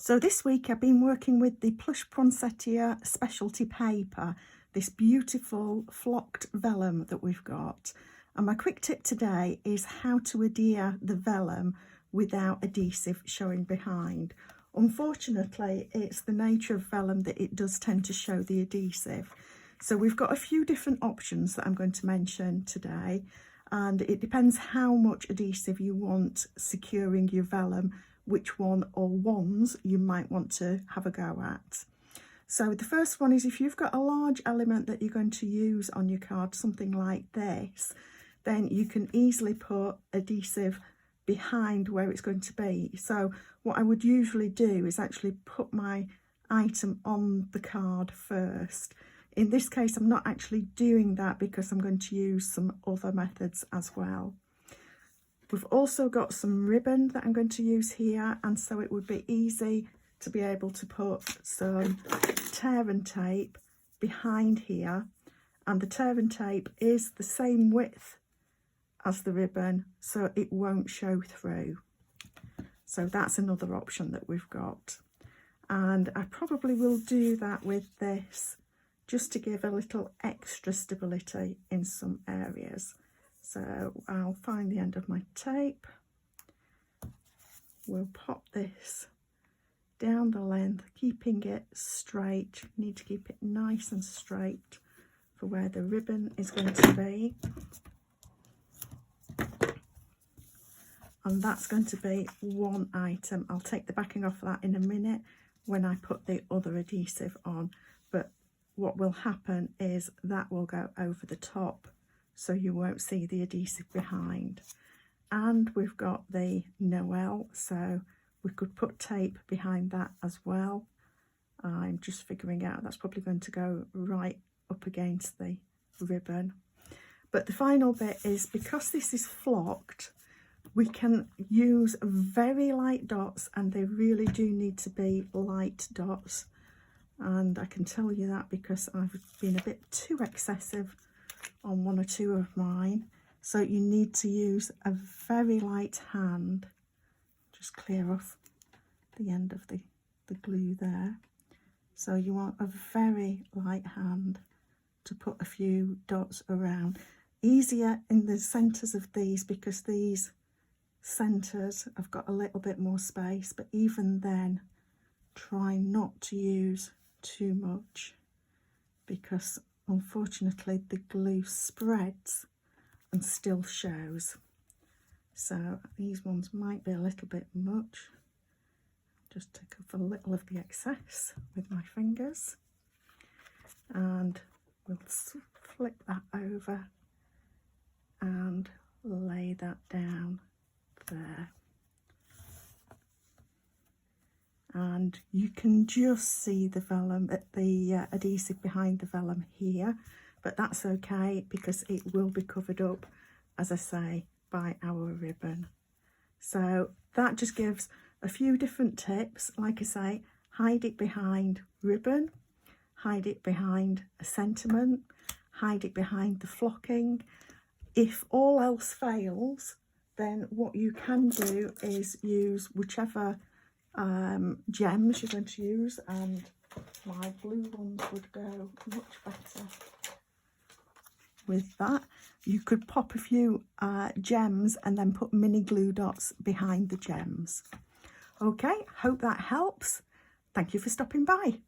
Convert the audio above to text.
So this week I've been working with the Plush Poinsettia specialty paper, this beautiful flocked vellum that we've got. And my quick tip today is how to adhere the vellum without adhesive showing behind. Unfortunately, it's the nature of vellum that it does tend to show the adhesive. So we've got a few different options that I'm going to mention today, and it depends how much adhesive you want securing your vellum, which one or ones you might want to have a go at. So the first one is, if you've got a large element that you're going to use on your card, something like this, then you can easily put adhesive behind where it's going to be. So what I would usually do is actually put my item on the card first. In this case, I'm not actually doing that because I'm going to use some other methods as well. We've also got some ribbon that I'm going to use here, and so it would be easy to be able to put some tear and tape behind here, and the tear and tape is the same width as the ribbon, so it won't show through. So that's another option that we've got, and I probably will do that with this just to give a little extra stability in some areas. So I'll find the end of my tape, we'll pop this down the length, keeping it straight. You need to keep it nice and straight for where the ribbon is going to be. And that's going to be one item. I'll take the backing off that in a minute when I put the other adhesive on, but what will happen is that will go over the top, so you won't see the adhesive behind. And we've got the Noel, so we could put tape behind that as well. I'm just figuring out that's probably going to go right up against the ribbon. But the final bit is, because this is flocked, we can use very light dots, and they really do need to be light dots. And I can tell you that because I've been a bit too excessive on one or two of mine. So you need to use a very light hand. Just clear off the end of the glue there. So you want a very light hand to put a few dots around. Easier in the centres of these, because these centres have got a little bit more space, but even then try not to use too much, because unfortunately the glue spreads and still shows. So these ones might be a little bit much. Just take off a little of the excess with my fingers, and we'll flip that over and lay that down there. And you can just see the vellum, the adhesive behind the vellum here, but that's okay because it will be covered up, as I say, by our ribbon. So that just gives a few different tips. Like I say, hide it behind ribbon, hide it behind a sentiment, hide it behind the flocking. If all else fails, then what you can do is use whichever gems you're going to use, and my blue ones would go much better with that. You could pop a few gems and then put mini glue dots behind the gems. Okay, hope that helps. Thank you for stopping by.